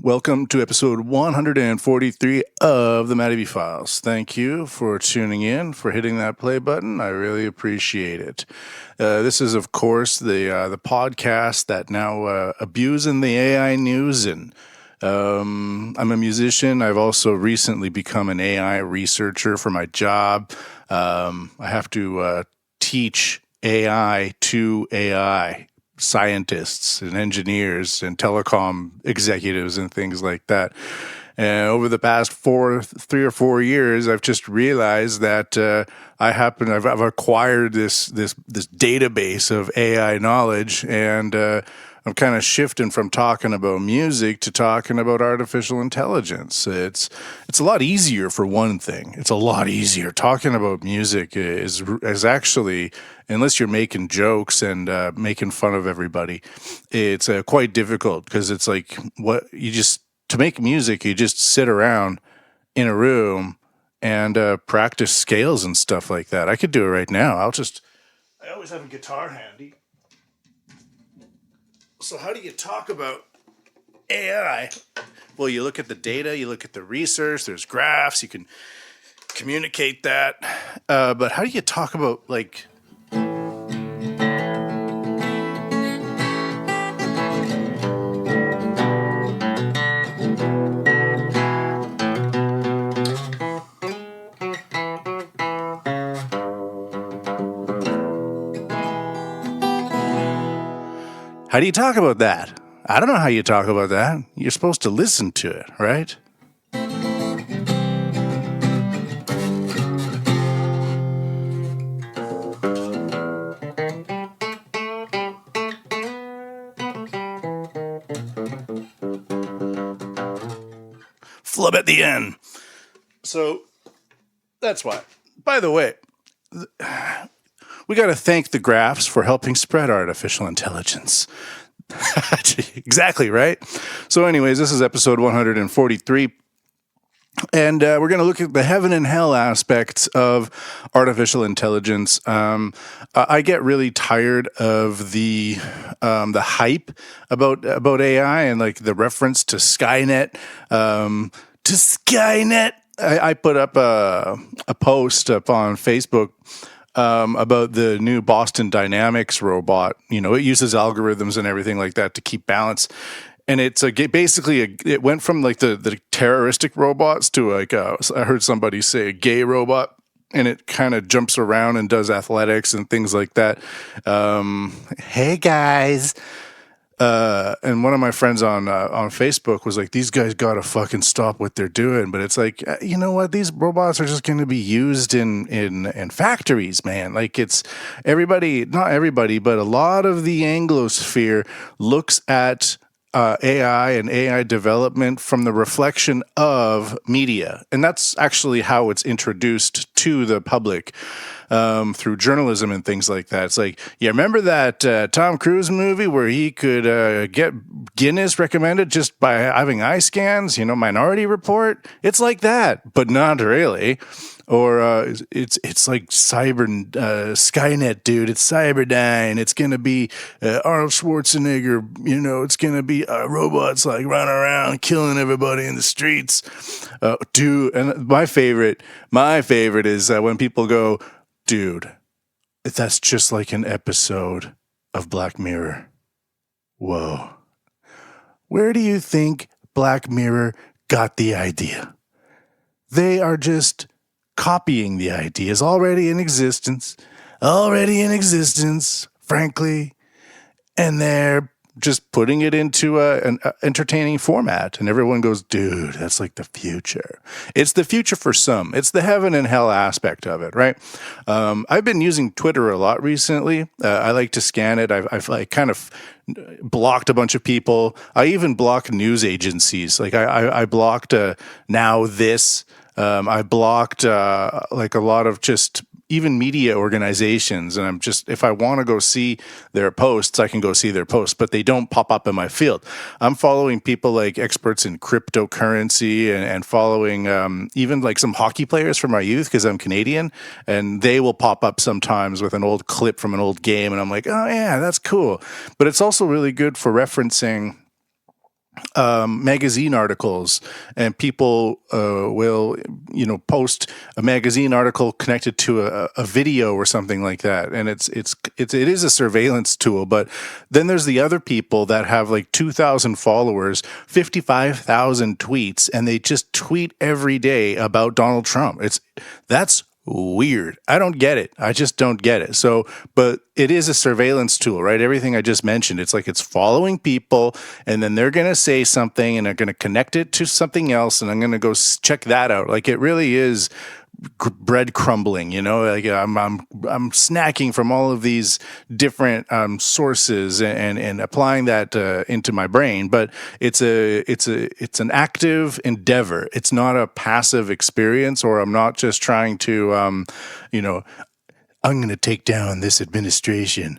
Welcome to episode 143 of the Matty B Files. Thank you for tuning in, for hitting that play button. I really appreciate it. This is, of course, the podcast that now abusing the AI news. And I'm a musician. I've also recently become an AI researcher for my job. I have to teach AI to AI scientists and engineers and telecom executives and things like that. And over the past 3 or 4 years, I've just realized that I've acquired this database of AI knowledge, and I'm kind of shifting from talking about music to talking about artificial intelligence. It's a lot easier, for one thing. It's a lot easier. Talking about music is actually, unless you're making jokes and making fun of everybody, it's quite difficult, because it's like to make music, you just sit around in a room and practice scales and stuff like that. I could do it right now. I always have a guitar handy. So how do you talk about AI? Well, you look at the data, you look at the research, there's graphs, you can communicate that. But how do you talk about, like... How do you talk about that? I don't know how you talk about that. You're supposed to listen to it, right? Flub at the end. So, that's why. By the way, we got to thank the graphs for helping spread artificial intelligence. Exactly, right? So anyways, this is episode 143. And we're going to look at the heaven and hell aspects of artificial intelligence. I get really tired of the hype about AI and, like, the reference to Skynet. I put up a post up on Facebook about the new Boston Dynamics robot. You know, it uses algorithms and everything like that to keep balance. And it's it went from, like, the terroristic robots to, like, I heard somebody say, a gay robot. And it kind of jumps around and does athletics and things like that. Hey guys. And one of my friends on Facebook was like, these guys got to fucking stop what they're doing. But it's like, you know what? These robots are just going to be used in factories, man. Like, it's not everybody, but a lot of the Anglosphere looks at AI and AI development from the reflection of media. And that's actually how it's introduced to the public, through journalism and things like that. It's like, yeah, remember that Tom Cruise movie where he could get Guinness recommended just by having eye scans, Minority Report? It's like that, but not really. Or it's like Skynet, dude. It's Cyberdyne. It's going to be Arnold Schwarzenegger. It's going to be robots, like, running around killing everybody in the streets. Dude, and my favorite is when people go, dude, that's just like an episode of Black Mirror. Whoa. Where do you think Black Mirror got the idea? They are just copying the ideas already in existence, frankly, and they're just putting it into an entertaining format, and everyone goes, dude, that's like the future. It's the future for some. It's the heaven and hell aspect of it, right? I've been using Twitter a lot recently. I like to scan it. I've like kind of blocked a bunch of people. I even blocked news agencies. Like I blocked Now This. I blocked like a lot of just even media organizations, and I'm just, if I want to go see their posts, I can go see their posts, but they don't pop up in my field. I'm following people like experts in cryptocurrency and following even like some hockey players from our youth, because I'm Canadian, and they will pop up sometimes with an old clip from an old game, and I'm like, oh yeah, that's cool. But it's also really good for referencing magazine articles, and people will, post a magazine article connected to a video or something like that, and it is a surveillance tool. But then there's the other people that have like 2,000 followers, 55,000 tweets, and they just tweet every day about Donald Trump. That's weird. I don't get it. I just don't get it. So, but it is a surveillance tool, right? Everything I just mentioned, it's like it's following people, and then they're going to say something and they're going to connect it to something else, and I'm going to go check that out. Like, it really is bread crumbling, like I'm snacking from all of these different sources and applying that into my brain. But it's an active endeavor. It's not a passive experience, or I'm not just trying to I'm going to take down this administration.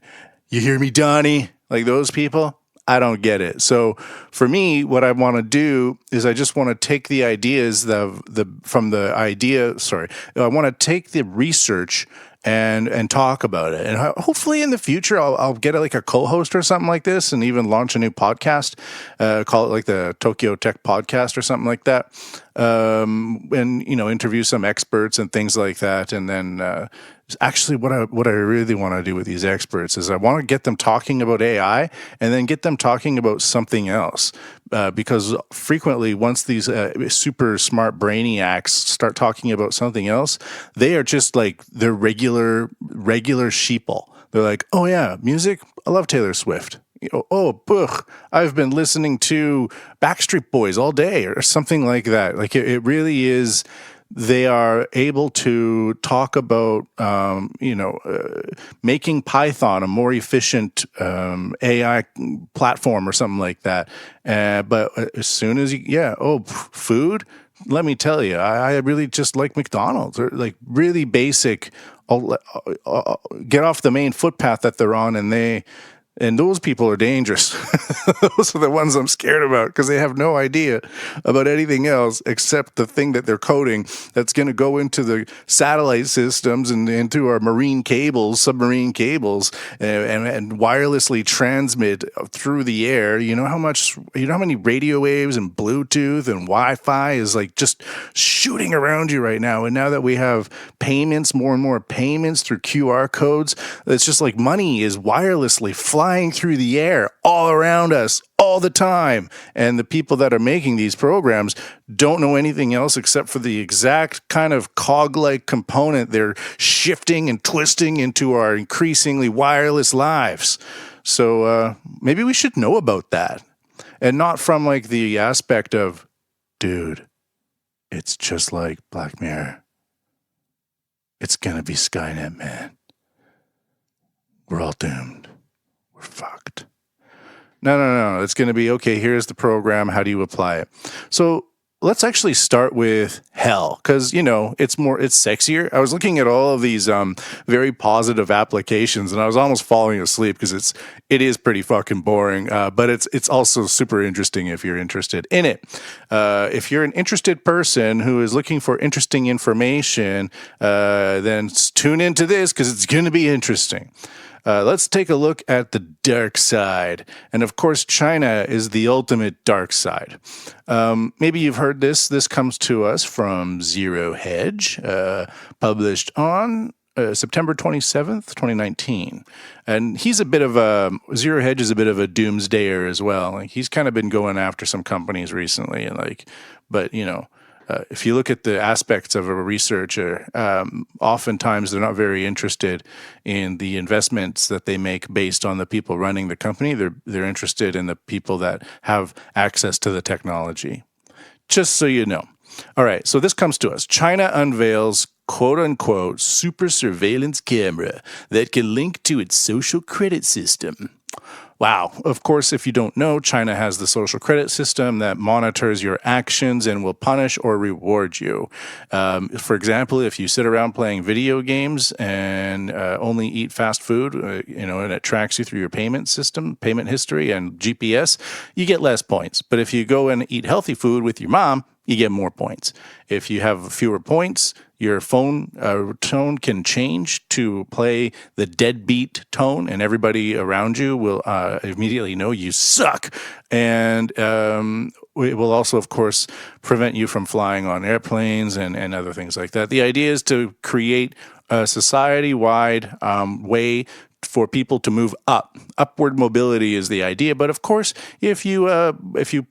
You hear me, Donnie? Like those people? I don't get it. So for me, what I want to do is I just want to take the ideas I want to take the research and talk about it. And hopefully in the future, I'll get like a co-host or something like this, and even launch a new podcast, call it like the Tokyo Tech Podcast or something like that. And interview some experts and things like that. And then actually what I really want to do with these experts is I want to get them talking about AI, and then get them talking about something else. Because frequently, once these super smart brainiacs start talking about something else, they are just like they're regular sheeple. They're like, oh yeah, music, I love Taylor Swift. I've been listening to Backstreet Boys all day, or something like that. Like it really is. They are able to talk about, making Python a more efficient AI platform or something like that. But as soon as food, let me tell you, I really just like McDonald's, or like really basic. I'll get off the main footpath that they're on, and those people are dangerous. Those are the ones I'm scared about, because they have no idea about anything else except the thing that they're coding that's going to go into the satellite systems and into our submarine cables, and wirelessly transmit through the air. You know how many radio waves and Bluetooth and Wi-Fi is like just shooting around you right now. And now that we have more and more payments through QR codes, it's just like money is wirelessly flying through the air all around us all the time. And the people that are making these programs don't know anything else except for the exact kind of cog-like component they're shifting and twisting into our increasingly wireless lives. So maybe we should know about that, and not from like the aspect of, dude, it's just like Black Mirror. It's gonna be Skynet, man. We're all doomed. We're fucked. No. It's going to be, okay, here's the program. How do you apply it? So let's actually start with hell, because, it's sexier. I was looking at all of these very positive applications, and I was almost falling asleep because it is pretty fucking boring, but it's also super interesting if you're interested in it. If you're an interested person who is looking for interesting information, then tune into this, because it's going to be interesting. Let's take a look at the dark side. And of course, China is the ultimate dark side. Maybe you've heard this. This comes to us from Zero Hedge, published on September 27th, 2019. And Zero Hedge is a bit of a doomsdayer as well. Like, he's kind of been going after some companies recently, but if you look at the aspects of a researcher, oftentimes they're not very interested in the investments that they make based on the people running the company. They're interested in the people that have access to the technology. Just so you know. All right, so this comes to us. China unveils quote-unquote super surveillance camera that can link to its social credit system. Wow. Of course, if you don't know, China has the social credit system that monitors your actions and will punish or reward you. For example, if you sit around playing video games and only eat fast food, and it tracks you through your payment system, payment history, and GPS, you get less points. But if you go and eat healthy food with your mom, you get more points. If you have fewer points, your phone tone can change to play the deadbeat tone, and everybody around you will immediately know you suck. And it will also, of course, prevent you from flying on airplanes and other things like that. The idea is to create a society-wide way for people to move up. Upward mobility is the idea. But of course, if you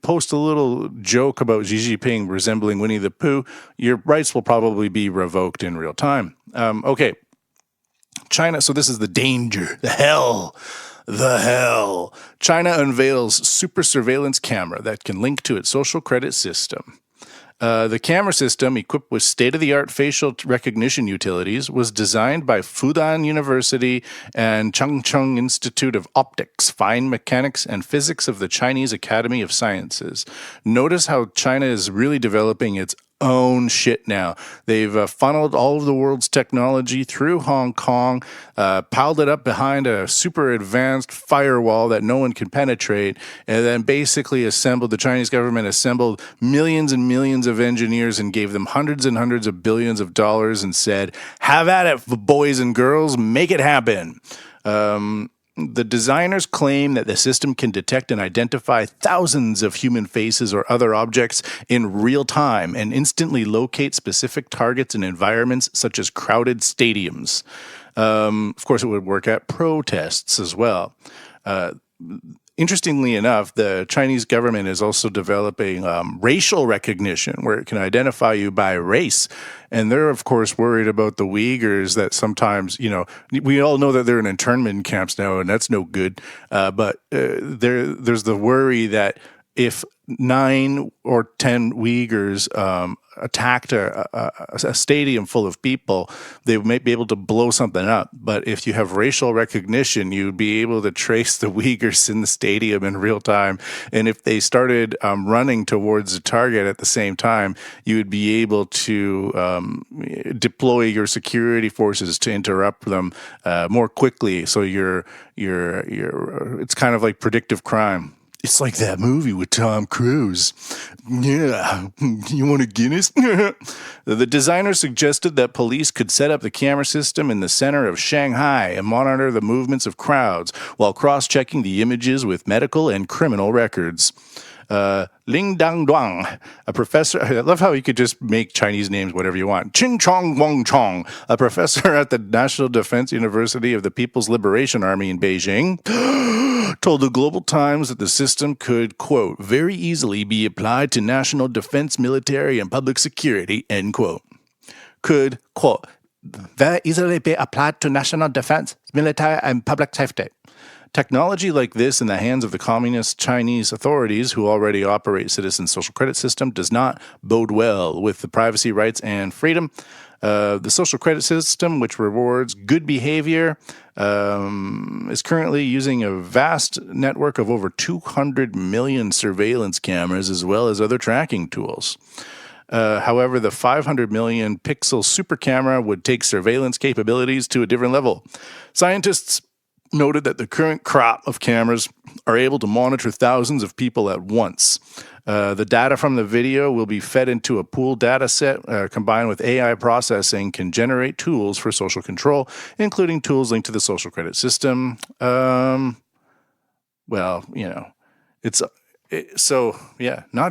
post a little joke about Xi Jinping resembling Winnie the Pooh, your rights will probably be revoked in real time. Okay, China. So this is the danger, the hell. China unveils super surveillance camera that can link to its social credit system. The camera system, equipped with state-of-the-art facial recognition utilities, was designed by Fudan University and Changchun Institute of Optics, Fine Mechanics, and Physics of the Chinese Academy of Sciences. Notice how China is really developing its own shit now. They've funneled all of the world's technology through Hong Kong, piled it up behind a super advanced firewall that no one can penetrate, and then basically the Chinese government assembled millions and millions of engineers and gave them hundreds and hundreds of billions of dollars and said, have at it, boys and girls, make it happen. The designers claim that the system can detect and identify thousands of human faces or other objects in real time and instantly locate specific targets in environments such as crowded stadiums. Of course, it would work at protests as well. Interestingly enough, the Chinese government is also developing racial recognition where it can identify you by race. And they're, of course, worried about the Uyghurs that sometimes, we all know that they're in internment camps now, and that's no good. But there's the worry that if 9 or 10 Uyghurs attacked a stadium full of people, they might be able to blow something up. But if you have racial recognition, you'd be able to trace the Uyghurs in the stadium in real time. And if they started running towards the target at the same time, you would be able to deploy your security forces to interrupt them more quickly. So it's kind of like predictive crime. It's like that movie with Tom Cruise. Yeah, you want a Guinness? The designer suggested that police could set up the camera system in the center of Shanghai and monitor the movements of crowds while cross-checking the images with medical and criminal records. Ling Dangduang, a professor. I love how you could just make Chinese names whatever you want. Qin Chong Wong Chong, a professor at the National Defense University of the People's Liberation Army in Beijing, told the Global Times that the system could, quote, very easily be applied to national defense, military, and public security, end quote. Could, quote, very easily be applied to national defense, military, and public safety. Technology like this in the hands of the communist Chinese authorities who already operate citizens' social credit system does not bode well with the privacy rights and freedom. The social credit system, which rewards good behavior, is currently using a vast network of over 200 million surveillance cameras as well as other tracking tools. However, the 500 million pixel super camera would take surveillance capabilities to a different level. Scientists noted that the current crop of cameras are able to monitor thousands of people at once. The data from the video will be fed into a pooled data set combined with AI processing can generate tools for social control, including tools linked to the social credit system. Not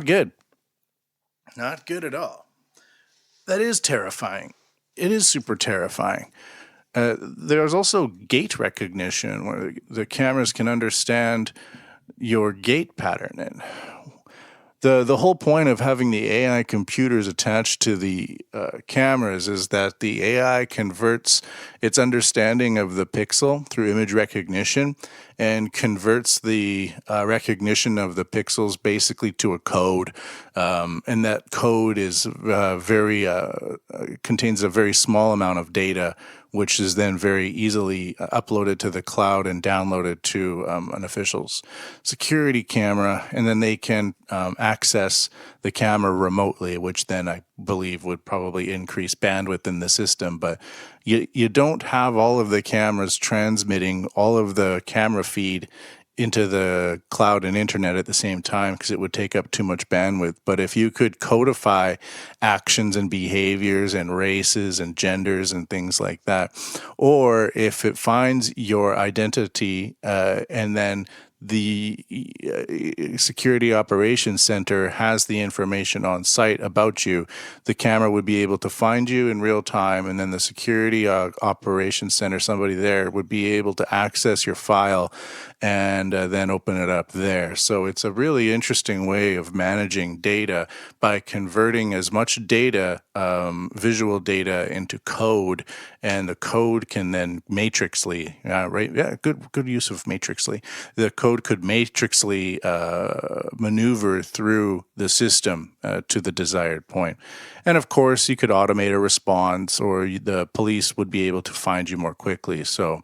good. Not good at all. That is terrifying. It is super terrifying. There's also gait recognition where the cameras can understand your gait pattern. And the whole point of having the AI computers attached to the cameras is that the AI converts its understanding of the pixel through image recognition and converts the recognition of the pixels basically to a code. And that code is contains a very small amount of data, which is then very easily uploaded to the cloud and downloaded to an official's security camera, and then they can access the camera remotely, which then I believe would probably increase bandwidth in the system. But you don't have all of the cameras transmitting all of the camera feed into the cloud and internet at the same time because it would take up too much bandwidth. But if you could codify actions and behaviors and races and genders and things like that, or if it finds your identity and then the security operations center has the information on site about you, the camera would be able to find you in real time, and then the security operations center, somebody there, would be able to access your file and then open it up there. So it's a really interesting way of managing data by converting as much data, visual data, into code, and the code can then matrixly, right? Yeah, good use of matrixly. The code could matrixly maneuver through the system to the desired point. And of course, you could automate a response, or the police would be able to find you more quickly. So,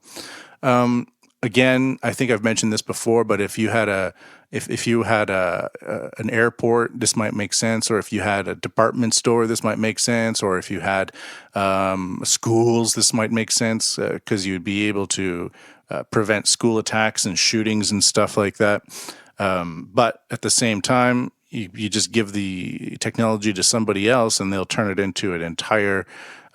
again, I think I've mentioned this before, but if you had an airport, this might make sense. Or if you had a department store, this might make sense. Or if you had schools, this might make sense because you'd be able to prevent school attacks and shootings and stuff like that. But at the same time, you just give the technology to somebody else and they'll turn it into an entire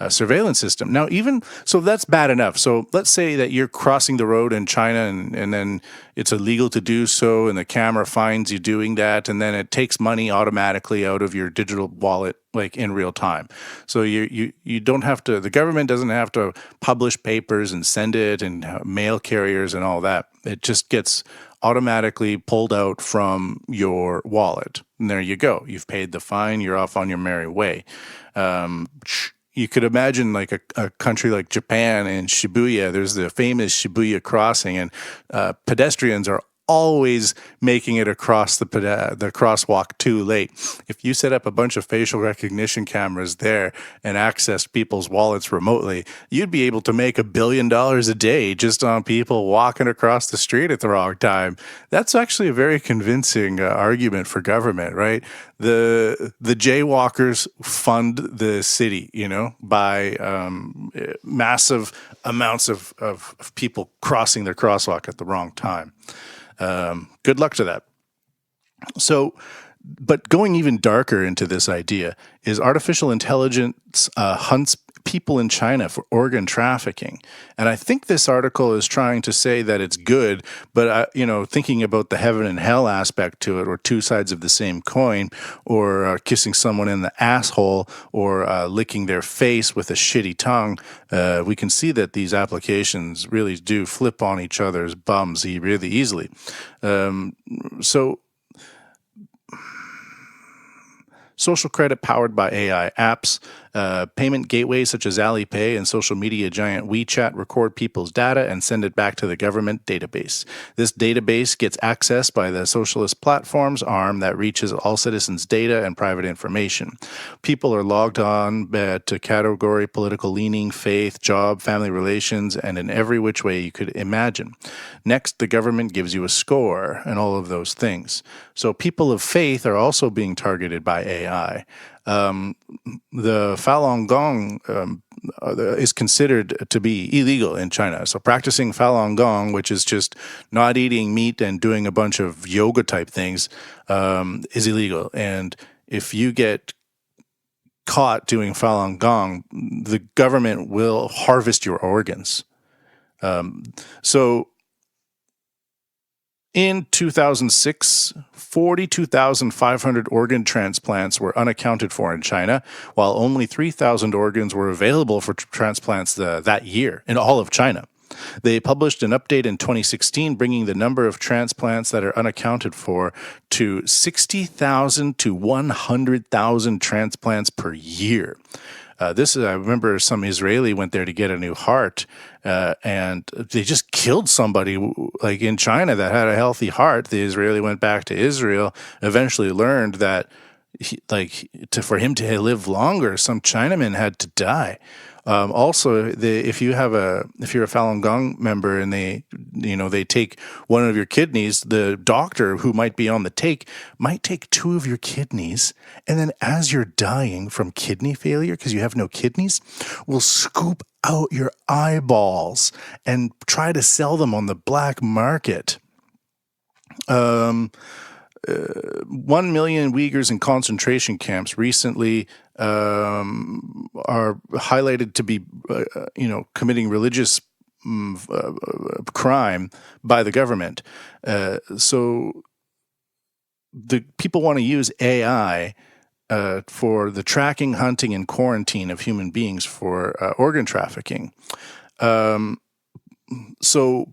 surveillance system. Now, even so, that's bad enough. So let's say that you're crossing the road in China and then it's illegal to do so, and the camera finds you doing that, and then it takes money automatically out of your digital wallet, like in real time. So you don't have to, the government doesn't have to publish papers and send it and mail carriers and all that. It just gets automatically pulled out from your wallet. And there you go. You've paid the fine. You're off on your merry way. You could imagine like a country like Japan and Shibuya. There's the famous Shibuya crossing, and pedestrians are always making it across the crosswalk too late. If you set up a bunch of facial recognition cameras there and accessed people's wallets remotely, you'd be able to make $1 billion a day just on people walking across the street at the wrong time. That's actually a very convincing argument for government, right? The jaywalkers fund the city, by massive amounts of people crossing their crosswalk at the wrong time. Good luck to that. So, but going even darker into this idea is artificial intelligence hunts people in China for organ trafficking. And I think this article is trying to say that it's good, but, thinking about the heaven and hell aspect to it, or two sides of the same coin, or kissing someone in the asshole, or licking their face with a shitty tongue, we can see that these applications really do flip on each other's bums really easily. Social credit powered by AI apps, payment gateways such as Alipay and social media giant WeChat record people's data and send it back to the government database. This database gets accessed by the socialist platform's arm that reaches all citizens' data and private information. People are logged on to category, political leaning, faith, job, family relations, and in every which way you could imagine. Next, the government gives you a score and all of those things. So people of faith are also being targeted by AI. The Falun Gong is considered to be illegal in China. So practicing Falun Gong, which is just not eating meat and doing a bunch of yoga type things, is illegal. And if you get caught doing Falun Gong, the government will harvest your organs. So in 2006, 42,500 organ transplants were unaccounted for in China, while only 3,000 organs were available for transplants that year in all of China. They published an update in 2016, bringing the number of transplants that are unaccounted for to 60,000 to 100,000 transplants per year. I remember some Israeli went there to get a new heart, and they just killed somebody like in China that had a healthy heart. The Israeli went back to Israel, eventually learned that for him to live longer, some Chinaman had to die. Also, if you're a Falun Gong member and they take one of your kidneys, the doctor who might be on the take might take two of your kidneys, and then as you're dying from kidney failure because you have no kidneys, will scoop out your eyeballs and try to sell them on the black market. Um, 1 million Uyghurs in concentration camps recently are highlighted to be, committing religious crime by the government. So the people want to use AI for the tracking, hunting, and quarantine of human beings for organ trafficking. So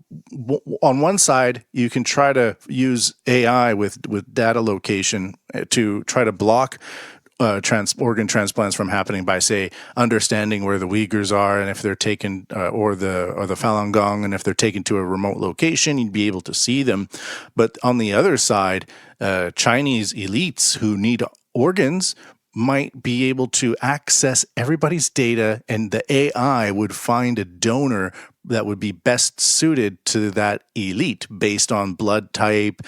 on one side, you can try to use AI with data location to try to block organ transplants from happening by, say, understanding where the Uyghurs are, and if they're taken, or the Falun Gong, and if they're taken to a remote location, you'd be able to see them. But on the other side, Chinese elites who need organs might be able to access everybody's data, and the AI would find a donor that would be best suited to that elite based on blood type,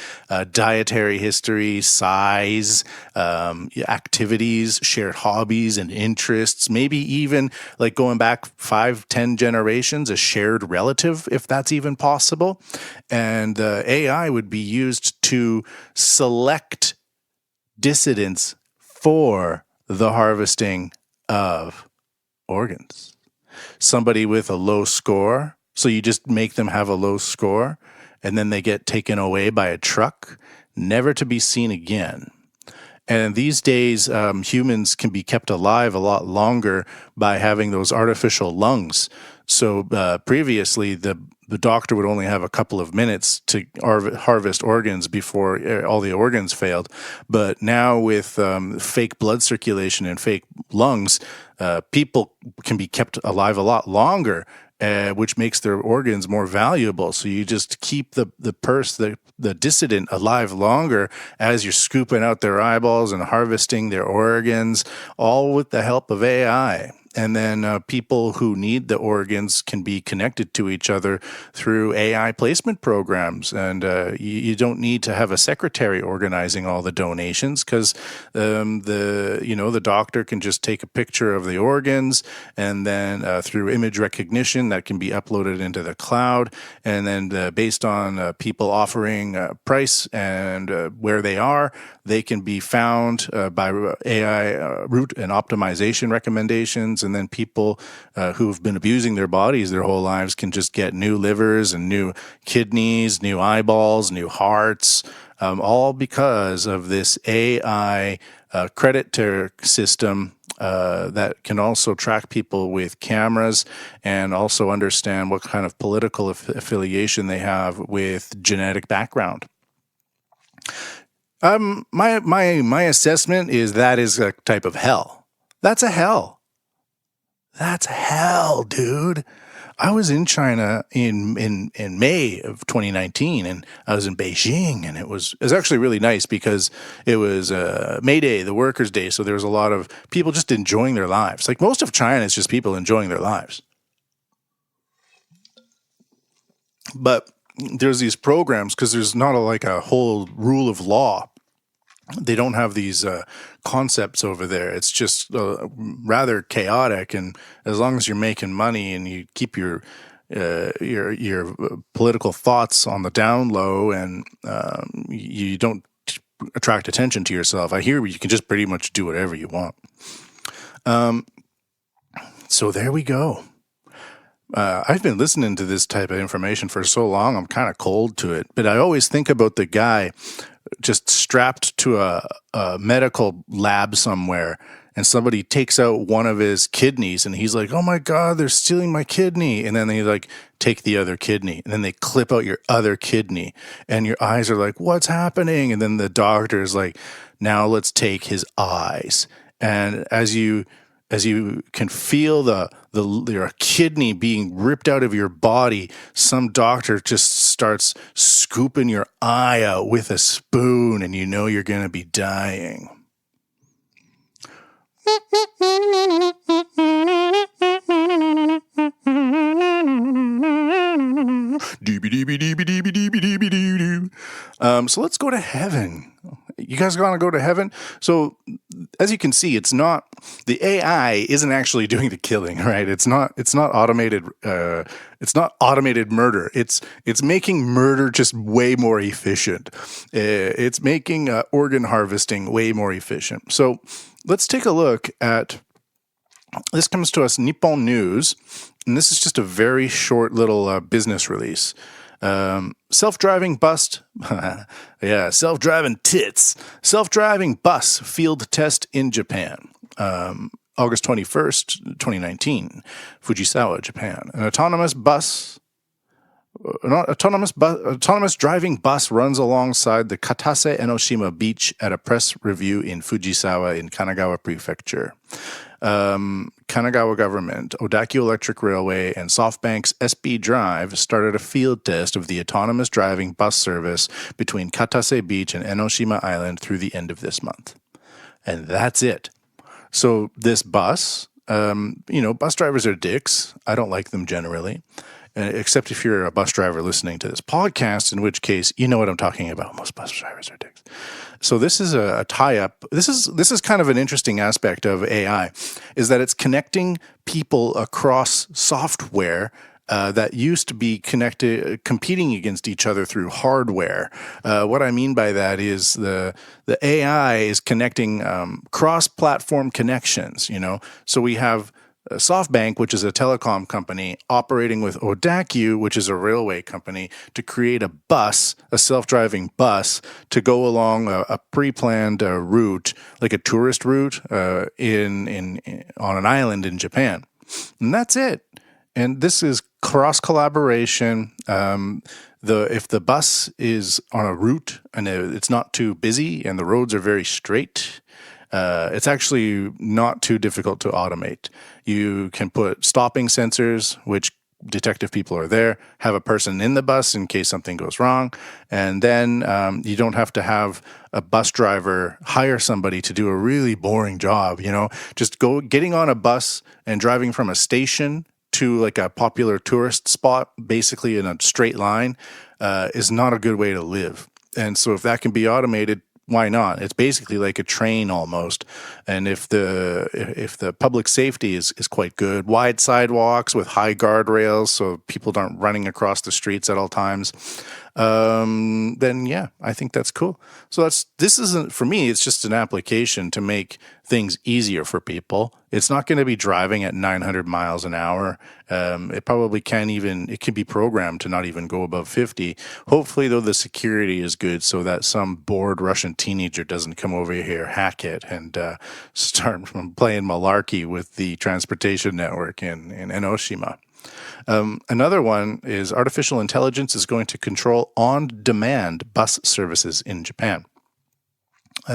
dietary history, size, activities, shared hobbies and interests, maybe even like going back 5-10 generations, a shared relative, if that's even possible. And AI would be used to select dissidents for the harvesting of organs. Somebody with a low score, so you just make them have a low score, and then they get taken away by a truck, never to be seen again. And these days, humans can be kept alive a lot longer by having those artificial lungs. So previously, the doctor would only have a couple of minutes to harvest organs before all the organs failed. But now with fake blood circulation and fake lungs, people can be kept alive a lot longer, which makes their organs more valuable. So you just keep the dissident alive longer as you're scooping out their eyeballs and harvesting their organs, all with the help of AI. And then people who need the organs can be connected to each other through AI placement programs. And you don't need to have a secretary organizing all the donations, because the doctor can just take a picture of the organs, and then through image recognition that can be uploaded into the cloud. And then based on people offering price and where they are, they can be found by AI route and optimization recommendations. And then people who've been abusing their bodies their whole lives can just get new livers and new kidneys, new eyeballs, new hearts, all because of this AI credit system that can also track people with cameras and also understand what kind of political affiliation they have with genetic background. My assessment is that is a type of hell. That's a hell. That's hell, dude. I was in China in May of 2019, and I was in Beijing, and it was actually really nice because it was May Day, the Workers' Day, so there was a lot of people just enjoying their lives. Like, most of China is just people enjoying their lives. But there's these programs, because there's not a whole rule of law. They don't have these concepts over there. It's just rather chaotic, and as long as you're making money and you keep your political thoughts on the down low, and you don't attract attention to yourself, I hear you can just pretty much do whatever you want. So there we go. I've been listening to this type of information for so long, I'm kind of cold to it. But I always think about the guy just strapped to a medical lab somewhere, and somebody takes out one of his kidneys, and he's like, oh my God, they're stealing my kidney. And then they take the other kidney, and then they clip out your other kidney, and your eyes are like, what's happening? And then the doctor is like, now let's take his eyes. And as you can feel your kidney being ripped out of your body, some doctor just starts scooping your eye out with a spoon, and you know you're going to be dying. So let's go to heaven. You guys want to go to heaven? So as you can see, it's not, the AI isn't actually doing the killing, right? It's not automated. It's not automated murder. It's making murder just way more efficient. It's making organ harvesting way more efficient. So let's take a look at, this comes to us Nippon News, and this is just a very short little business release. Self-driving bus, yeah, self-driving tits. Self-driving bus field test in Japan. August 21st, 2019, Fujisawa, Japan. An autonomous driving bus runs alongside the Katase Enoshima beach at a press review in Fujisawa in Kanagawa Prefecture. Kanagawa government, Odakyu Electric Railway, and SoftBank's SB Drive started a field test of the autonomous driving bus service between Katase Beach and Enoshima Island through the end of this month. And that's it. So this bus, bus drivers are dicks. I don't like them generally, except if you're a bus driver listening to this podcast, in which case you know what I'm talking about. Most bus drivers are dicks. So this is a tie-up. This is kind of an interesting aspect of AI, is that it's connecting people across software that used to be competing against each other through hardware. What I mean by that is the AI is connecting cross-platform connections. So we have SoftBank, which is a telecom company, operating with Odakyu, which is a railway company, to create a bus, a self-driving bus, to go along a pre-planned route, like a tourist route, on an island in Japan. And that's it. And this is cross-collaboration. If the bus is on a route and it's not too busy and the roads are very straight, it's actually not too difficult to automate. You can put stopping sensors, which detect if people are there, have a person in the bus in case something goes wrong, and then you don't have to have a bus driver hire somebody to do a really boring job. Just getting on a bus and driving from a station to like a popular tourist spot, basically in a straight line, is not a good way to live. And so if that can be automated, why not? It's basically like a train almost. And if the public safety is quite good, wide sidewalks with high guardrails so people aren't running across the streets at all times, then yeah, I think that's cool. So this isn't, for me, it's just an application to make things easier for people. It's not going to be driving at 900 miles an hour. It probably it can be programmed to not even go above 50. Hopefully, though, the security is good so that some bored Russian teenager doesn't come over here, hack it, and start playing malarkey with the transportation network in Enoshima. Another one is artificial intelligence is going to control on-demand bus services in Japan.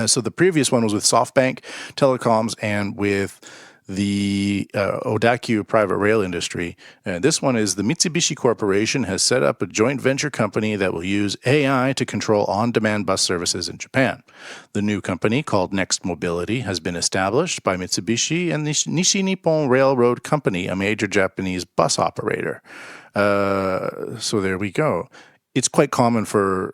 So the previous one was with SoftBank Telecoms and with the Odakyu private rail industry. This one is the Mitsubishi Corporation has set up a joint venture company that will use AI to control on-demand bus services in Japan. The new company, called Next Mobility, has been established by Mitsubishi and the Nishi Nippon Railroad Company, a major Japanese bus operator. So there we go. It's quite common for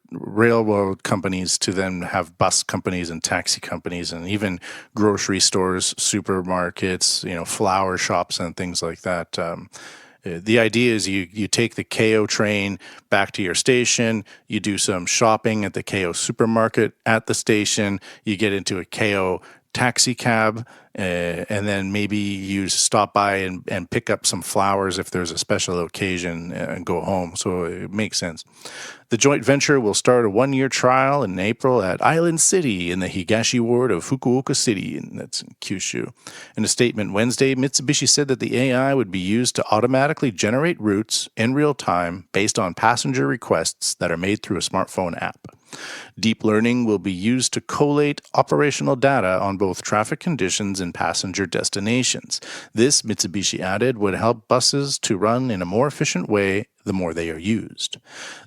railroad companies to then have bus companies and taxi companies and even grocery stores, supermarkets, flower shops and things like that. The idea is you take the KO train back to your station, you do some shopping at the KO supermarket at the station, you get into a KO taxi cab, and then maybe you stop by and pick up some flowers if there's a special occasion and go home. So it makes sense. The joint venture will start a 1-year trial in April at Island City in the Higashi ward of Fukuoka City, and that's in Kyushu. In a statement Wednesday, Mitsubishi said that the AI would be used to automatically generate routes in real time based on passenger requests that are made through a smartphone app. Deep learning will be used to collate operational data on both traffic conditions and passenger destinations. This, Mitsubishi added, would help buses to run in a more efficient way the more they are used.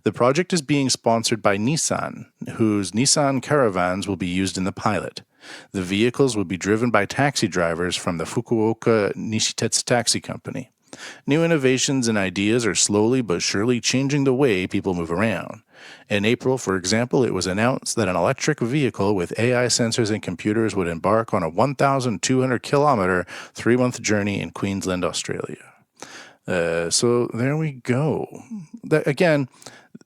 The project is being sponsored by Nissan, whose Nissan Caravans will be used in the pilot. The vehicles will be driven by taxi drivers from the Fukuoka Nishitetsu Taxi Company. New innovations and ideas are slowly but surely changing the way people move around. In April, for example, it was announced that an electric vehicle with AI sensors and computers would embark on a 1,200-kilometer, 3-month journey in Queensland, Australia. So there we go. Again,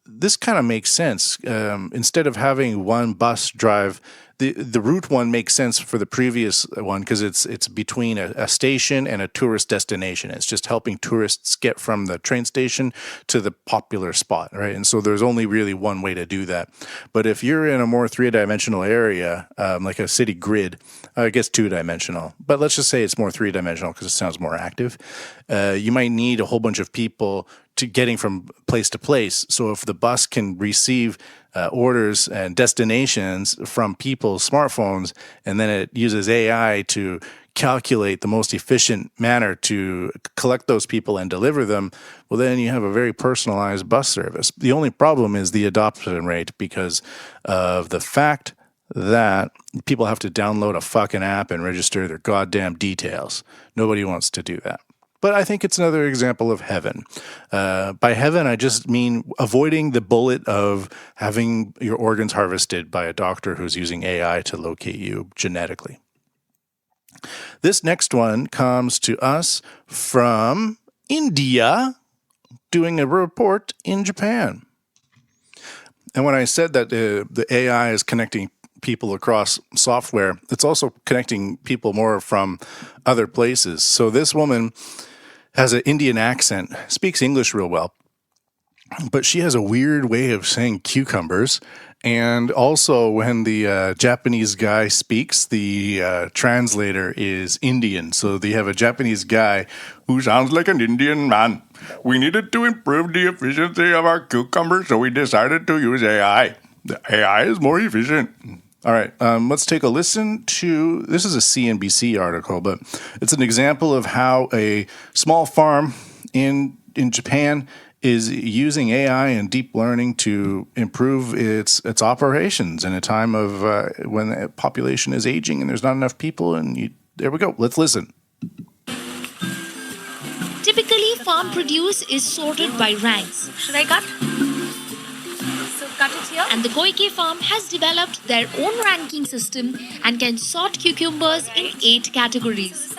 this kind of makes sense. Instead of having one bus drive, the route one makes sense for the previous one because it's between a station and a tourist destination. It's just helping tourists get from the train station to the popular spot, right? And so there's only really one way to do that. But if you're in a more three-dimensional area, like a city grid, I guess two-dimensional, but let's just say it's more three-dimensional because it sounds more active, you might need a whole bunch of people to getting from place to place. So if the bus can receive orders and destinations from people's smartphones, and then it uses AI to calculate the most efficient manner to collect those people and deliver them, well, then you have a very personalized bus service. The only problem is the adoption rate because of the fact that people have to download a fucking app and register their goddamn details. Nobody wants to do that. But I think it's another example of heaven. By heaven, I just mean avoiding the bullet of having your organs harvested by a doctor who's using AI to locate you genetically. This next one comes to us from India, doing a report in Japan. And when I said that the AI is connecting people across software, it's also connecting people more from other places. So this woman has an Indian accent, speaks English real well, but she has a weird way of saying cucumbers. And also when the Japanese guy speaks, the translator is Indian. So they have a Japanese guy who sounds like an Indian man. We needed to improve the efficiency of our cucumbers, so we decided to use AI. The AI is more efficient. All right, let's take a listen to, this is a CNBC article, but it's an example of how a small farm in Japan is using AI and deep learning to improve its operations in a time of when the population is aging and there's not enough people. And there we go. Let's listen. Typically, farm produce is sorted by ranks. Should I cut? Cut it here. And the Koike farm has developed their own ranking system and can sort cucumbers in 8 categories.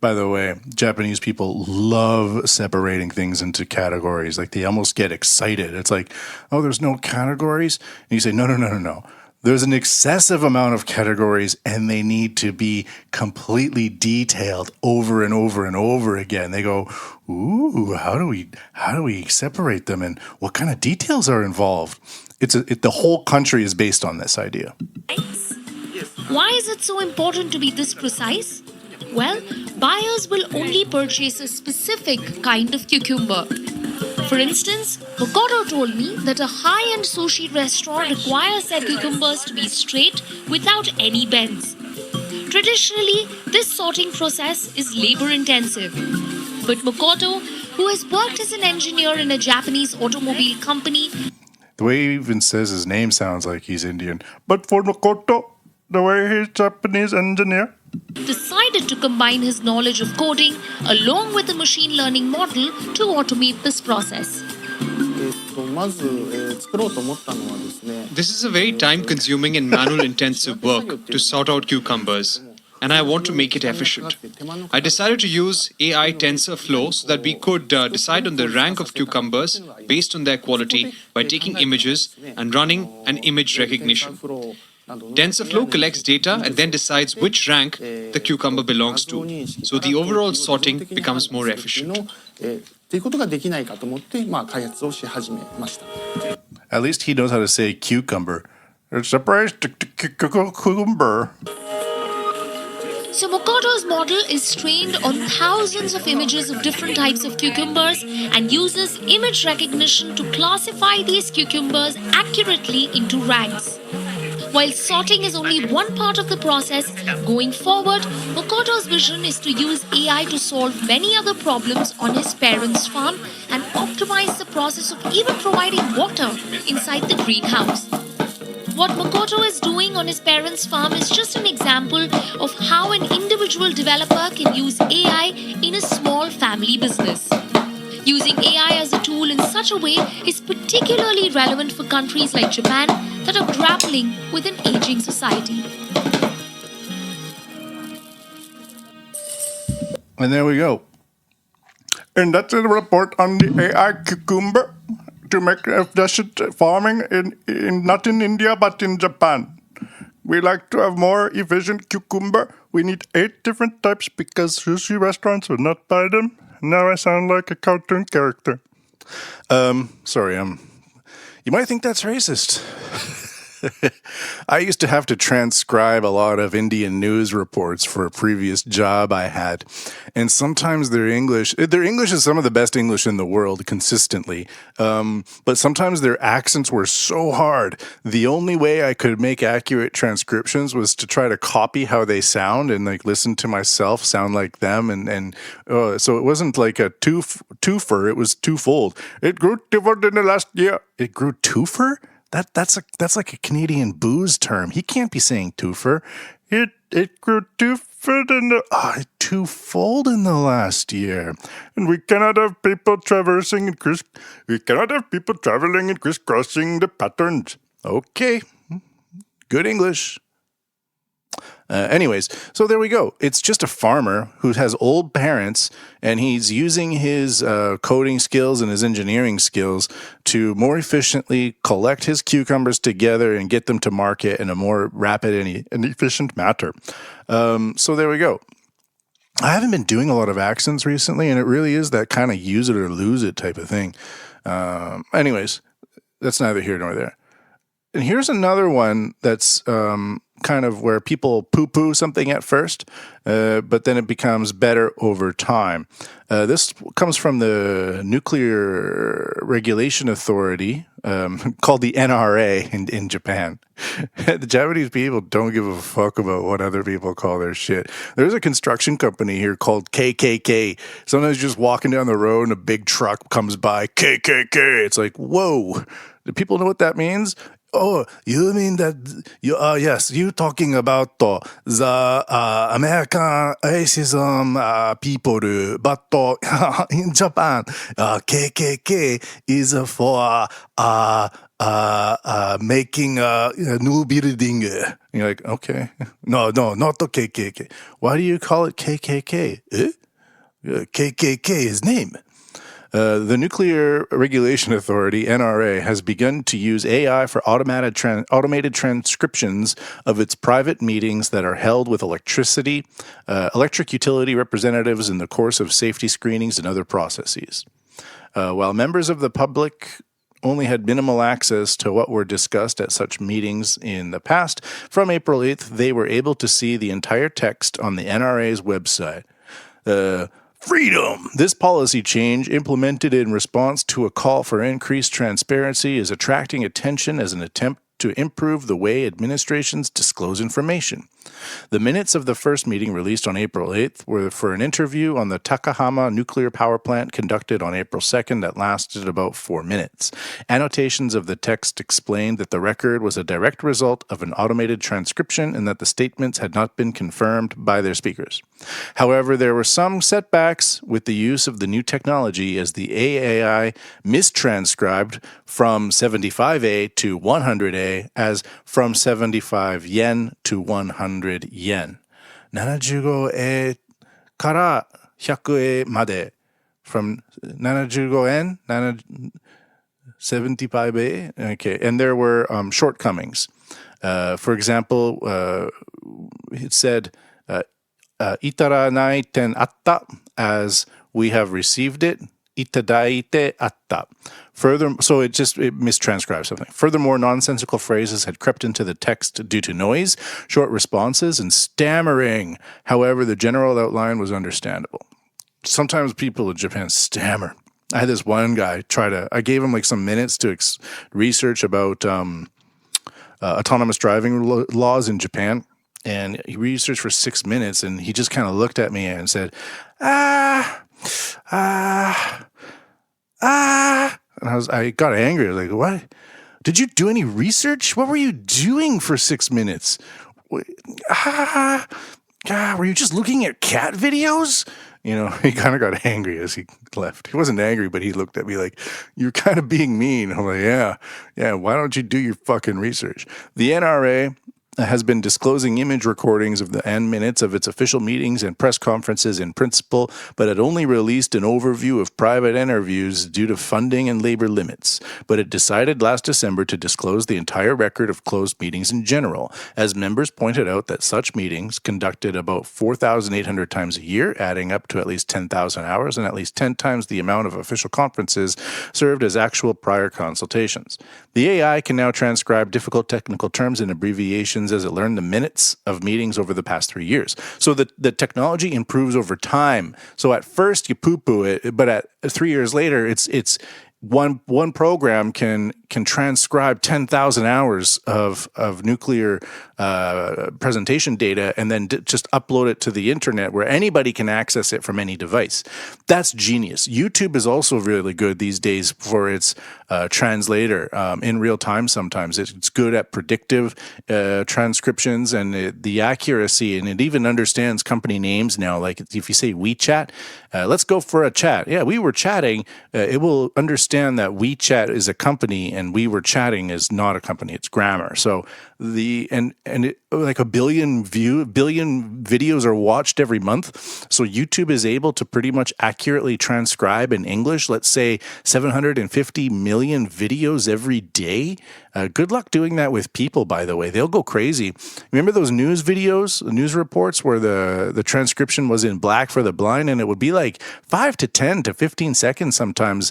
By the way, Japanese people love separating things into categories. Like they almost get excited. It's like, oh, there's no categories? And you say, no. There's an excessive amount of categories and they need to be completely detailed over and over and over again. They go, ooh, how do we separate them and what kind of details are involved? The whole country is based on this idea. Why is it so important to be this precise? Well, buyers will only purchase a specific kind of cucumber. For instance, Makoto told me that a high-end sushi restaurant requires their cucumbers to be straight without any bends. Traditionally, this sorting process is labor-intensive. But Makoto, who has worked as an engineer in a Japanese automobile company, the way he even says his name sounds like he's Indian. But for Makoto, the way he's Japanese engineer, decided to combine his knowledge of coding along with a machine learning model to automate this process. This is a very time-consuming and manual-intensive work to sort out cucumbers, and I want to make it efficient. I decided to use AI TensorFlow so that we could decide on the rank of cucumbers based on their quality by taking images and running an image recognition. TensorFlow collects data and then decides which rank the cucumber belongs to, so the overall sorting becomes more efficient. At least he knows how to say cucumber. It's a price cucumber. So Makoto's model is trained on thousands of images of different types of cucumbers and uses image recognition to classify these cucumbers accurately into ranks. While sorting is only one part of the process, going forward, Makoto's vision is to use AI to solve many other problems on his parents' farm and optimize the process of even providing water inside the greenhouse. What Makoto is doing on his parents' farm is just an example of how an individual developer can use AI in a small family business. Using AI as a tool in such a way is particularly relevant for countries like Japan that are grappling with an aging society. And there we go. And that's a report on the AI cucumber to make efficient farming in not in India but in Japan. We like to have more efficient cucumber. We need 8 different types because sushi restaurants will not buy them. Now I sound like a cartoon character. Sorry, you might think that's racist. I used to have to transcribe a lot of Indian news reports for a previous job I had. And sometimes their English is some of the best English in the world consistently. But sometimes their accents were so hard. The only way I could make accurate transcriptions was to try to copy how they sound and like listen to myself sound like them. And so it wasn't like a twofer, it was twofold. It grew twofold in the last year. It grew twofer? That's like a Canadian booze term. He can't be saying twofer. It grew twofold in the last year. And we cannot have people traversing and traveling and crisscrossing the patterns. Okay. Good English. Anyways, so there we go. It's just a farmer who has old parents, and he's using his coding skills and his engineering skills to more efficiently collect his cucumbers together and get them to market in a more rapid and efficient manner. So there we go. I haven't been doing a lot of accents recently, and it really is that kind of use it or lose it type of thing. Anyways, that's neither here nor there. And here's another one that's kind of where people poo-poo something at first, but then it becomes better over time. This comes from the Nuclear Regulation Authority, called the NRA in Japan. The Japanese people don't give a fuck about what other people call their shit. There's a construction company here called KKK. Sometimes you're just walking down the road and a big truck comes by, KKK. It's like, whoa. Do people know what that means? Oh, you mean that yes, you talking about the American racism people, but in Japan, KKK is for making a new building. You're like, okay, no, not the KKK. Why do you call it KKK? KKK is name. The Nuclear Regulation Authority, NRA, has begun to use AI for automated transcriptions of its private meetings that are held with electric utility representatives in the course of safety screenings and other processes. While members of the public only had minimal access to what were discussed at such meetings in the past, from April 8th, they were able to see the entire text on the NRA's website. Freedom! This policy change, implemented in response to a call for increased transparency, is attracting attention as an attempt to improve the way administrations disclose information. The minutes of the first meeting released on April 8th were for an interview on the Takahama nuclear power plant conducted on April 2nd that lasted about 4 minutes. Annotations of the text explained that the record was a direct result of an automated transcription and that the statements had not been confirmed by their speakers. However, there were some setbacks with the use of the new technology as the AAI mistranscribed from 75A to 100A as from 75 yen to 100 yen. 75円から100円まで from 75円 75A. Okay, and there were shortcomings. For example, it said いただないてあった as we have received it. いただいてあった. So it mistranscribes something. Furthermore, nonsensical phrases had crept into the text due to noise, short responses, and stammering. However, the general outline was understandable. Sometimes people in Japan stammer. I had this one guy I gave him like some minutes to research about autonomous driving laws in Japan. And he researched for 6 minutes, and he just kind of looked at me and said, And I got angry. I was like, what? Did you do any research? What were you doing for 6 minutes? Were you just looking at cat videos? He kind of got angry as he left. He wasn't angry, but he looked at me like, you're kind of being mean. I'm like, yeah, why don't you do your fucking research? The NRA has been disclosing image recordings of and minutes of its official meetings and press conferences in principle, but it only released an overview of private interviews due to funding and labor limits. But it decided last December to disclose the entire record of closed meetings in general, as members pointed out that such meetings, conducted about 4,800 times a year, adding up to at least 10,000 hours and at least 10 times the amount of official conferences, served as actual prior consultations. The AI can now transcribe difficult technical terms and abbreviations as it learned the minutes of meetings over the past 3 years. So the technology improves over time. So at first you poo-poo it, but at 3 years later, it's one program can transcribe 10,000 hours of nuclear presentation data and then just upload it to the internet where anybody can access it from any device. That's genius. YouTube is also really good these days for its translator in real time. Sometimes it's good at predictive transcriptions and the accuracy, and it even understands company names now. Like if you say WeChat, let's go for a chat. Yeah, we were chatting. It will understand that WeChat is a company and we were chatting is not a company. It's grammar. So like a billion videos are watched every month. So YouTube is able to pretty much accurately transcribe in English, let's say 750 million videos every day. Good luck doing that with people, by the way. They'll go crazy. Remember those news videos, news reports where the transcription was in black for the blind, and it would be like 5 to 10 to 15 seconds sometimes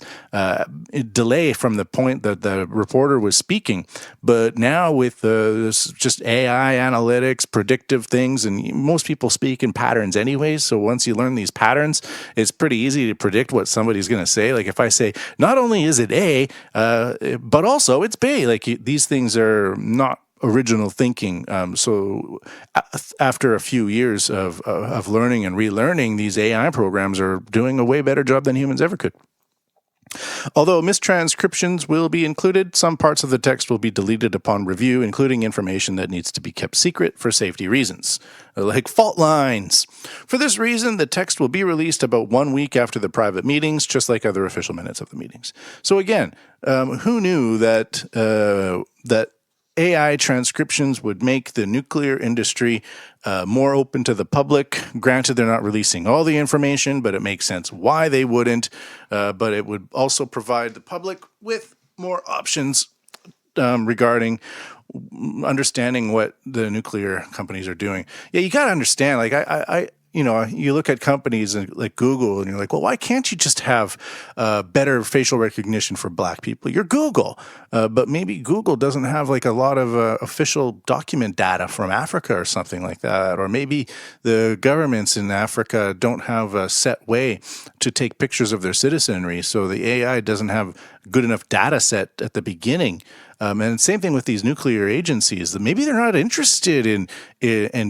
delay from the point that the reporter was speaking. But now with just AI analytics, predictive things, and most people speak in patterns anyways. So once you learn these patterns, it's pretty easy to predict what somebody's going to say. Like if I say, not only is it A, but also it's B. Like these things are not original thinking. So after a few years of learning and relearning, these AI programs are doing a way better job than humans ever could. Although mistranscriptions will be included, some parts of the text will be deleted upon review, including information that needs to be kept secret for safety reasons, like fault lines. For this reason, the text will be released about 1 week after the private meetings, just like other official minutes of the meetings. So again, who knew that AI transcriptions would make the nuclear industry more open to the public? Granted, they're not releasing all the information, but it makes sense why they wouldn't. But it would also provide the public with more options regarding understanding what the nuclear companies are doing. Yeah, you got to understand, like I you look at companies like Google and you're like, well, why can't you just have better facial recognition for black people? You're Google. But maybe Google doesn't have like a lot of official document data from Africa or something like that. Or maybe the governments in Africa don't have a set way to take pictures of their citizenry. So the AI doesn't have good enough data set at the beginning. And same thing with these nuclear agencies. Maybe they're not interested in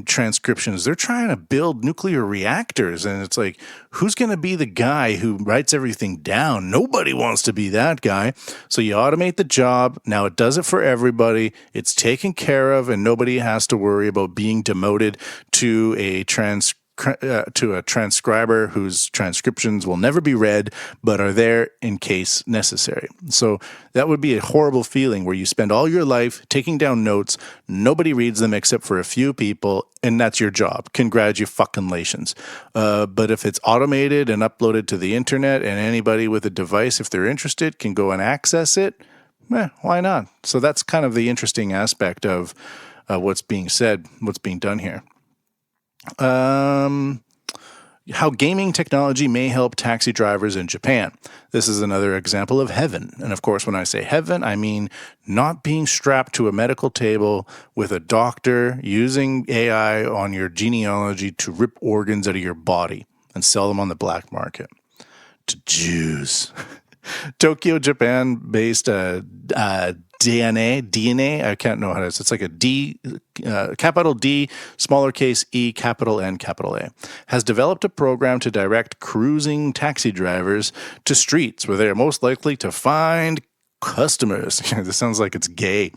transcriptions. They're trying to build nuclear reactors. And it's like, who's going to be the guy who writes everything down? Nobody wants to be that guy. So you automate the job. Now it does it for everybody. It's taken care of, and nobody has to worry about being demoted to a transcriber whose transcriptions will never be read, but are there in case necessary. So that would be a horrible feeling where you spend all your life taking down notes, nobody reads them except for a few people, and that's your job. Congratulations. But if it's automated and uploaded to the internet, and anybody with a device, if they're interested, can go and access it, why not? So that's kind of the interesting aspect of what's being said, what's being done here. How gaming technology may help taxi drivers in Japan. This is another example of heaven. And of course, when I say heaven, I mean not being strapped to a medical table with a doctor using AI on your genealogy to rip organs out of your body and sell them on the black market to Jews. Tokyo, Japan-based DNA, I can't know how to say it's like a D, capital D, smaller case E, capital N, capital A, has developed a program to direct cruising taxi drivers to streets where they are most likely to find customers. This sounds like it's gay.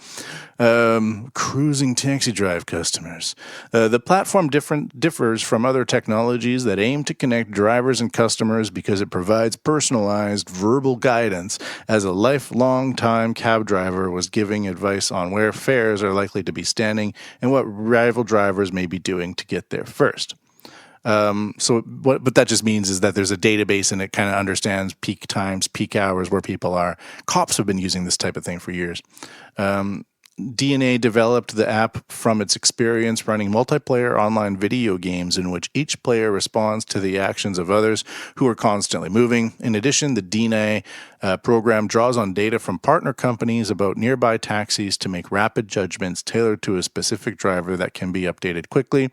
Cruising taxi drive customers. The platform differs from other technologies that aim to connect drivers and customers because it provides personalized verbal guidance as a lifelong time cab driver was giving advice on where fares are likely to be standing and what rival drivers may be doing to get there first. What that just means is that there's a database and it kind of understands peak times, peak hours, where people are. Cops have been using this type of thing for years. DNA developed the app from its experience running multiplayer online video games in which each player responds to the actions of others who are constantly moving. In addition, the DNA program draws on data from partner companies about nearby taxis to make rapid judgments tailored to a specific driver that can be updated quickly,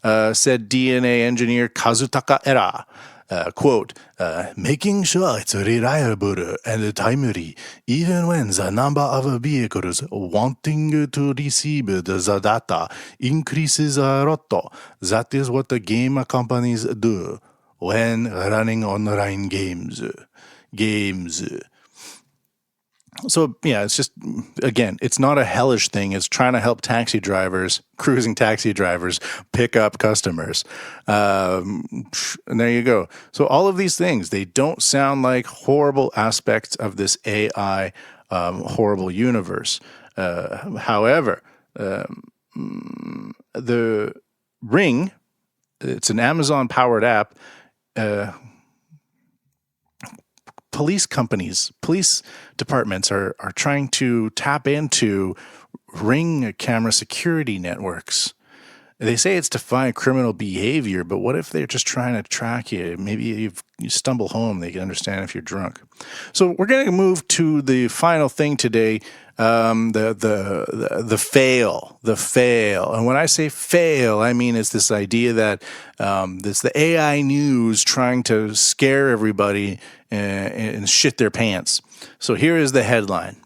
said DNA engineer Kazutaka Era. Quote, making sure it's reliable and timely, even when the number of vehicles wanting to receive the data increases a lot. That is what the game companies do when running online games. So, yeah, it's just, again, it's not a hellish thing. It's trying to help cruising taxi drivers, pick up customers. And there you go. So all of these things, they don't sound like horrible aspects of this AI horrible universe. However, the Ring, it's an Amazon-powered app. Police departments are trying to tap into Ring camera security networks. They say it's to find criminal behavior, but what if they're just trying to track you? Maybe you stumble home, they can understand if you're drunk. So we're going to move to the final thing today, the fail. And when I say fail, I mean it's this idea that it's the AI news trying to scare everybody and shit their pants. So here is the headline.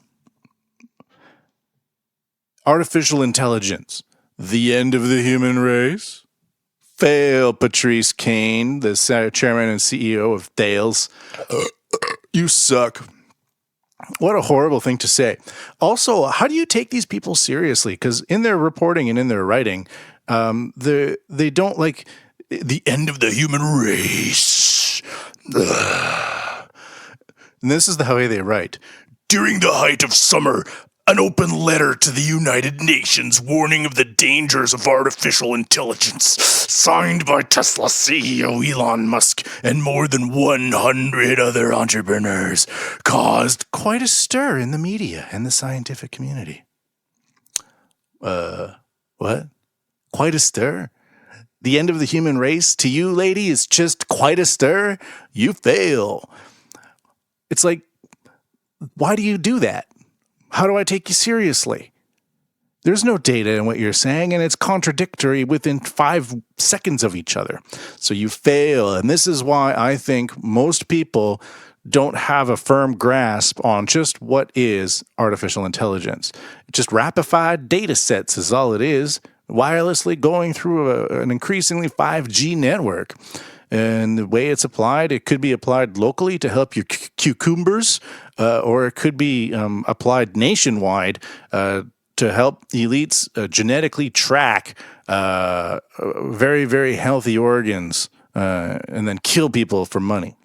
Artificial intelligence, the end of the human race? Fail, Patrice Kane, the chairman and CEO of Thales. You suck. What a horrible thing to say. Also, how do you take these people seriously? Because in their reporting and in their writing, they don't like the end of the human race. And this is the way they write. During the height of summer, an open letter to the United Nations warning of the dangers of artificial intelligence, signed by Tesla CEO Elon Musk and more than 100 other entrepreneurs, caused quite a stir in the media and the scientific community. What? Quite a stir? The end of the human race to you, lady, is just quite a stir? You fail. It's like, why do you do that? How do I take you seriously? There's no data in what you're saying, and it's contradictory within 5 seconds of each other. So you fail, and this is why I think most people don't have a firm grasp on just what is artificial intelligence. Just rapified data sets is all it is, wirelessly going through an increasingly 5G network. And the way it's applied, it could be applied locally to help your cucumbers, or it could be applied nationwide to help elites genetically track very, very healthy organs and then kill people for money.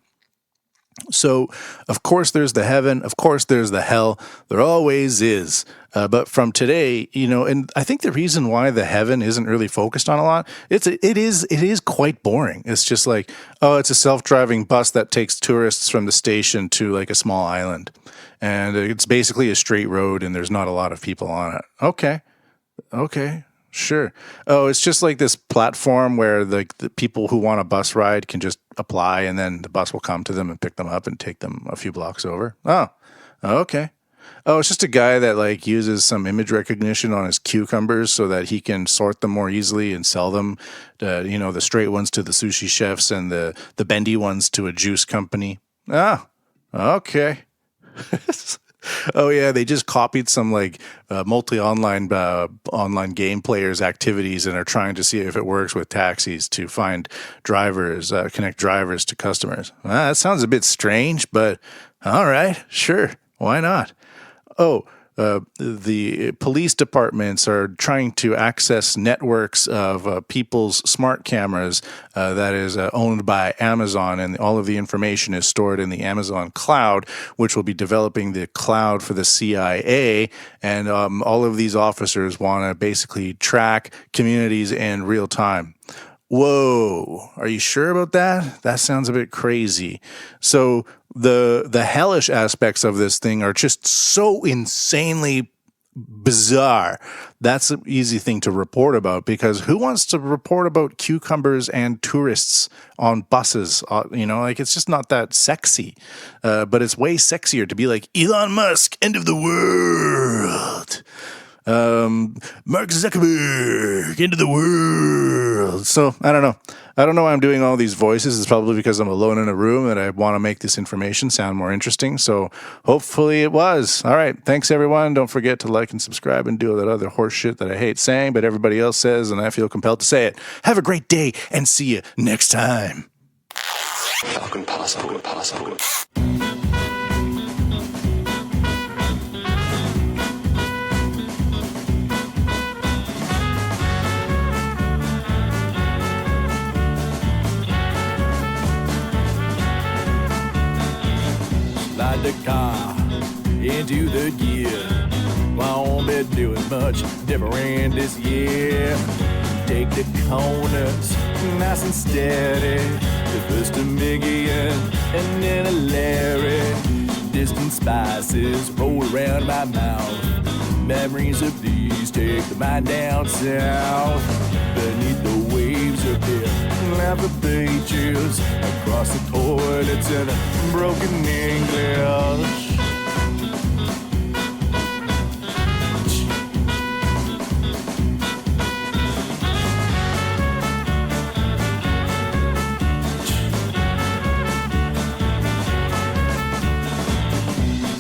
So, of course, there's the heaven. Of course, there's the hell. There always is. But from today, and I think the reason why the heaven isn't really focused on a lot, it is quite boring. It's just like, oh, it's a self-driving bus that takes tourists from the station to like a small island, and it's basically a straight road, and there's not a lot of people on it. Okay. Sure. Oh, it's just like this platform where the people who want a bus ride can just apply, and then the bus will come to them and pick them up and take them a few blocks over. Oh, okay. Oh, it's just a guy that like uses some image recognition on his cucumbers so that he can sort them more easily and sell them, the straight ones to the sushi chefs and the bendy ones to a juice company. Ah, okay. Oh yeah, they just copied some like online game players' activities and are trying to see if it works with taxis to find drivers, connect drivers to customers. That sounds a bit strange, but all right, sure, why not? The police departments are trying to access networks of people's smart cameras that is owned by Amazon, and all of the information is stored in the Amazon cloud, which will be developing the cloud for the CIA. And all of these officers want to basically track communities in real time. Whoa, are you sure about that? That sounds a bit crazy. So the hellish aspects of this thing are just so insanely bizarre. That's an easy thing to report about, because who wants to report about cucumbers and tourists on buses? It's just not that sexy. But it's way sexier to be like Elon Musk, end of the world. Mark Zuckerberg into the world. So I don't know why I'm doing all these voices. It's probably because I'm alone in a room and I want to make this information sound more interesting. So hopefully it was. All right. Thanks everyone. Don't forget to like and subscribe and do all that other horse shit that I hate saying, but everybody else says, and I feel compelled to say it. Have a great day and see you next time. Falcon Passport. Slide the car into the gear. Won't be doing much different this year. Take the corners nice and steady. The first a Mickey and then a Larry. Distant spices roll around my mouth. Memories of these take the mind down south. Beneath the waves of their lava pages, across the toilets in a broken English.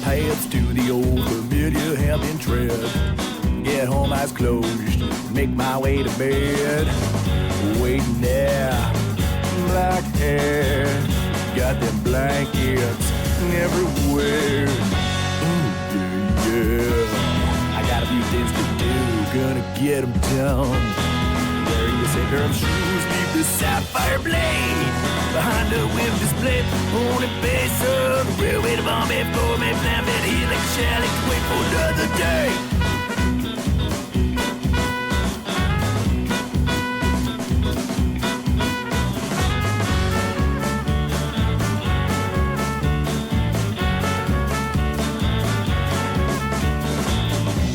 Paths to the old familiar have been tread. Get home eyes closed, make my way to bed. Waiting there, black hair, got them blankets everywhere. Ooh, yeah. I got a few things to do, gonna get them done. Wearing the same pair of shoes, leave the sapphire blade behind the whip display. On the base of the railway to Bombay for me, plan bed here like a shell, wait for another day.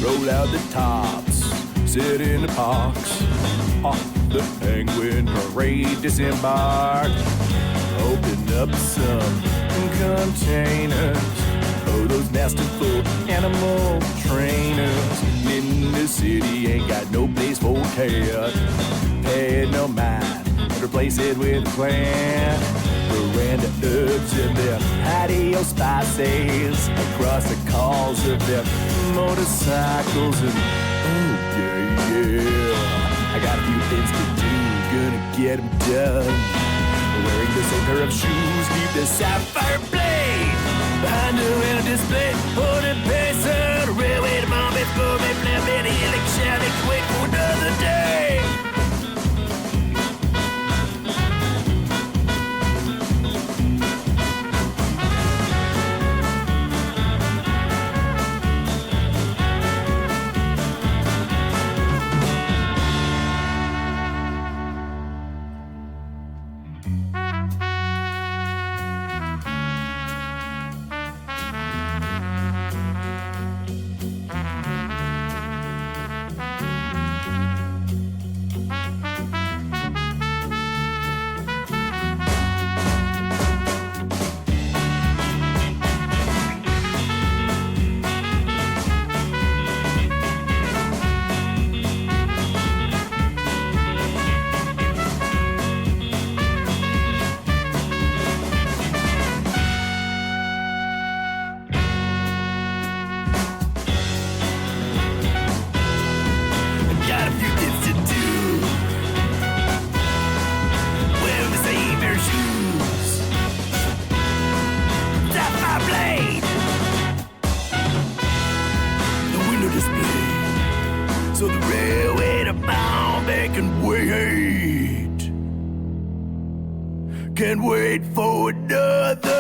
Roll out the tops, sit in the parks. Off the Penguin Parade disembark. Open up some containers. Oh, those masterful animal trainers. In the city ain't got no place for cat. Pay no mind, replace it with a plant. Veranda herbs and their patio spices. Across the calls of their motorcycles and oh yeah. I got a few things to do, gonna get them done. Wearing the same pair of shoes, leave the sapphire blade behind her in a display. On the pace of the railway to Bombay for me, flip in a helix, shall wait for another day. Yeah, wait a bomb, they can wait. Can't wait for another